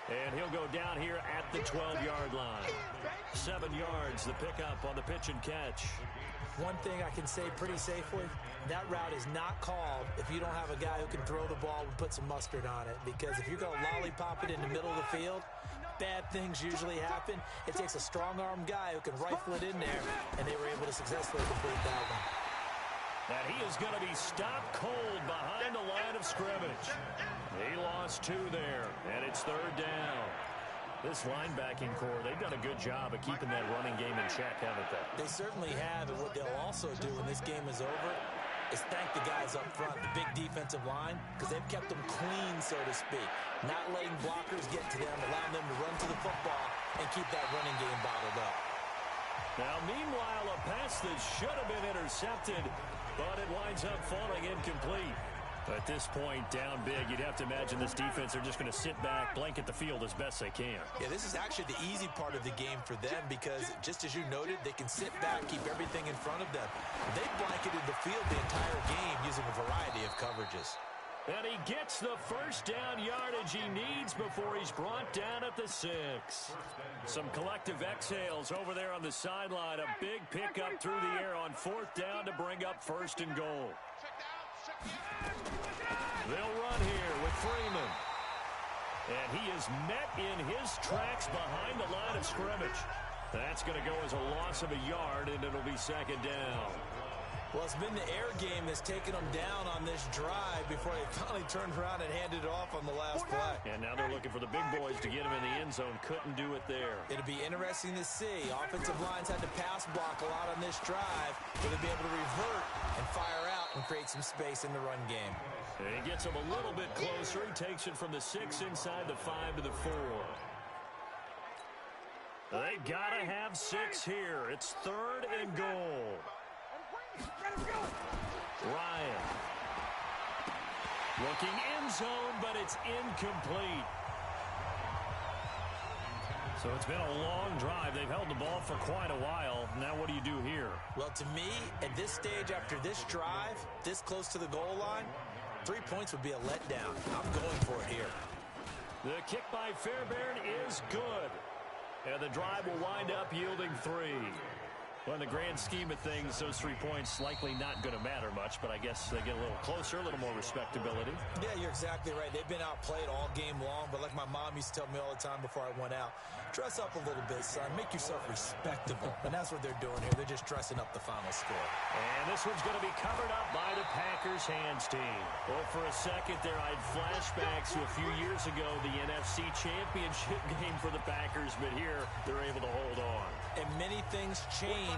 And he'll go down here at the 12-yard line. 7 yards, the pickup on the pitch and catch. One thing I can say pretty safely, that route is not called if you don't have a guy who can throw the ball and put some mustard on it. Because if you're going to lollipop it in the middle of the field, bad things usually happen. It takes a strong-arm guy who can rifle it in there, and they were able to successfully complete that one. And he is going to be stopped cold behind the line of scrimmage. He lost 2 there, and it's 3rd down. This linebacking core, they've done a good job of keeping that running game in check, haven't they? They certainly have, and what they'll also do when this game is over is thank the guys up front, the big defensive line, because they've kept them clean, so to speak. Not letting blockers get to them, allowing them to run to the football and keep that running game bottled up. Now, meanwhile, a pass that should have been intercepted, but it winds up falling incomplete. At this point, down big, you'd have to imagine this defense are just going to sit back, blanket the field as best they can. Yeah, this is actually the easy part of the game for them because, just as you noted, they can sit back, keep everything in front of them. They blanketed the field the entire game using a variety of coverages. And he gets the first down yardage he needs before he's brought down at the 6. Some collective exhales over there on the sideline. A big pickup through the air on 4th down to bring up 1st and goal. They'll run here with Freeman. And he is met in his tracks behind the line of scrimmage. That's going to go as a loss of a yard, and it'll be 2nd down. Well, it's been the air game that's taken them down on this drive before they finally turned around and handed it off on the last play. And now they're looking for the big boys to get him in the end zone. Couldn't do it there. It'll be interesting to see. Offensive lines had to pass block a lot on this drive. Will they be able to revert and fire out and create some space in the run game? And he gets him a little bit closer. He takes it from the 6 inside the 5 to the 4. They got to have 6 here. It's 3rd and goal. Ryan. Looking end zone, but it's incomplete. So it's been a long drive. They've held the ball for quite a while. Now what do you do here? Well, to me, at this stage after this drive, this close to the goal line, 3 points would be a letdown. I'm going for it here. The kick by Fairbairn is good. And the drive will wind up yielding 3. Well, in the grand scheme of things, those 3 points likely not going to matter much, but I guess they get a little closer, a little more respectability. Yeah, you're exactly right. They've been outplayed all game long, but like my mom used to tell me all the time before I went out, dress up a little bit, son. Make yourself respectable. And that's what they're doing here. They're just dressing up the final score. And this one's going to be covered up by the Packers hands team. Well, for a second there, I had flashbacks to a few years ago, the NFC Championship game for the Packers, but here they're able to hold on. And many things changed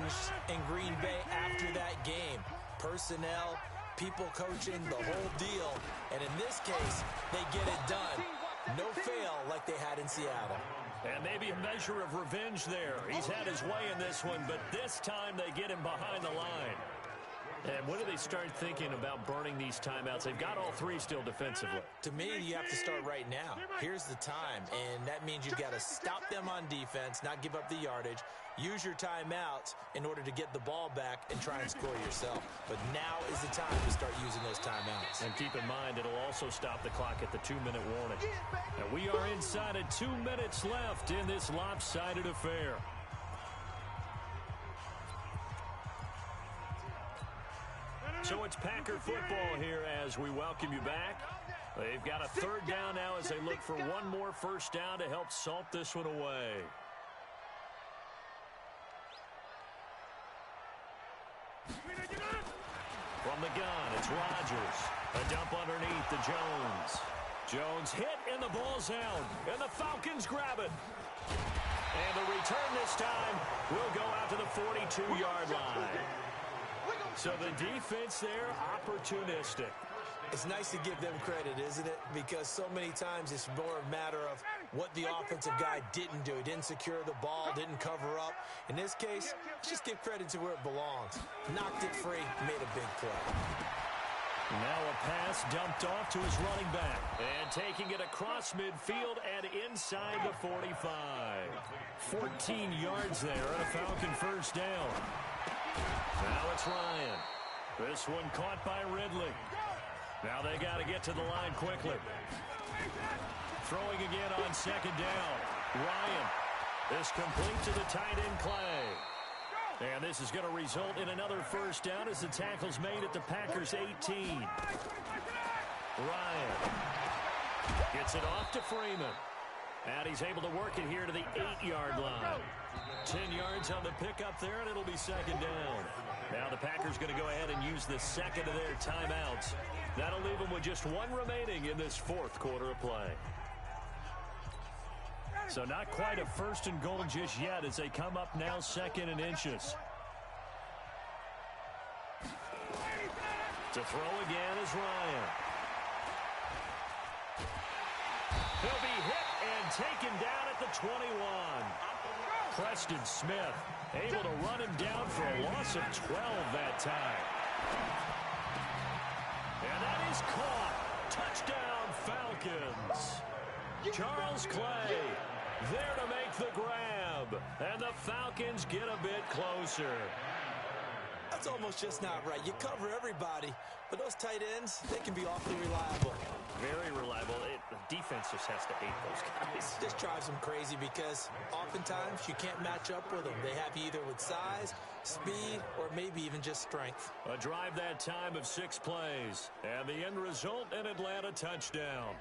in Green Bay after that game. Personnel, people coaching, the whole deal. And in this case, they get it done. No fail like they had in Seattle. And maybe a measure of revenge there. He's had his way in this one, but this time they get him behind the line. And when do they start thinking about burning these timeouts? They've got all 3 still defensively. To me, you have to start right now. Here's the time, and that means you've got to stop them on defense, not give up the yardage, use your timeouts in order to get the ball back and try and score yourself. But now is the time to start using those timeouts. And keep in mind, it'll also stop the clock at the 2-minute warning. And we are inside of 2 minutes left in this lopsided affair. So it's Packer football here as we welcome you back. They've got a 3rd down now as they look for one more first down to help salt this one away. From the gun, it's Rodgers. A dump underneath to Jones. Jones hit and the ball's out. And the Falcons grab it. And the return this time will go out to the 42-yard line. So the defense there, opportunistic. It's nice to give them credit, isn't it? Because so many times it's more a matter of what the offensive guy didn't do. He didn't secure the ball, didn't cover up. In this case, just give credit to where it belongs. Knocked it free, made a big play. Now a pass dumped off to his running back. And taking it across midfield and inside the 45. 14 yards there and a Falcon first down. Now it's Ryan. This one caught by Ridley. Now they got to get to the line quickly. Throwing again on second down. Ryan. This complete to the tight end, Clay. And this is going to result in another first down as the tackle's made at the Packers' 18. Ryan gets it off to Freeman. And he's able to work it here to the 8-yard line. 10 yards on the pickup there, and it'll be second down. Now the Packers going to go ahead and use the second of their timeouts. That'll leave them with just one remaining in this fourth quarter of play. So not quite a first and goal just yet as they come up now second and inches. To throw again is Ryan. He'll be hit and taken down at the 21. Preston Smith able to run him down for a loss of 12 that time. And that is caught. Touchdown, Falcons. Charles Clay there to make the grab. And the Falcons get a bit closer. That's almost just not right. You cover everybody, but those tight ends, they can be awfully reliable. Very reliable. The defense just has to hate those guys. This drives them crazy because oftentimes you can't match up with them. They have you either with size, speed, or maybe even just strength. A drive that time of 6 plays. And the end result, an Atlanta touchdown.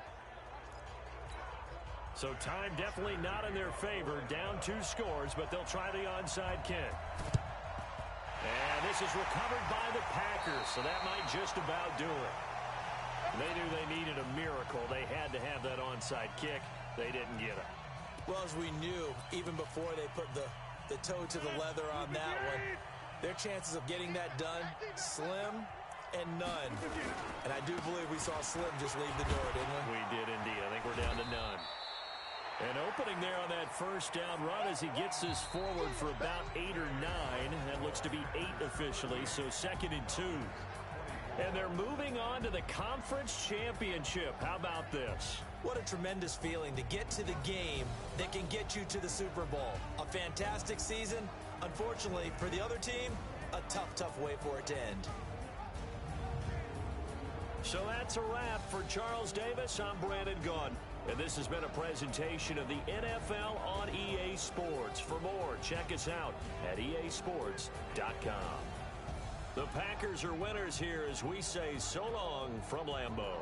So time definitely not in their favor. Down 2 scores, but they'll try the onside kick. And this is recovered by the Packers, so that might just about do it. They knew they needed a miracle. They had to have that onside kick. They didn't get it. Well, as we knew, even before they put the toe to the leather on that one, their chances of getting that done, slim and none. And I do believe we saw Slim just leave the door, didn't we? We did indeed. I think we're down to none. An opening there on that first down run as he gets this forward for about 8 or 9. That looks to be 8 officially, so 2nd and 2. And they're moving on to the conference championship. How about this? What a tremendous feeling to get to the game that can get you to the Super Bowl. A fantastic season. Unfortunately, for the other team, a tough way for it to end. So that's a wrap for Charles Davis. I'm Brandon Gaudin. And this has been a presentation of the NFL on EA Sports. For more, check us out at easports.com. The Packers are winners here as we say so long from Lambeau.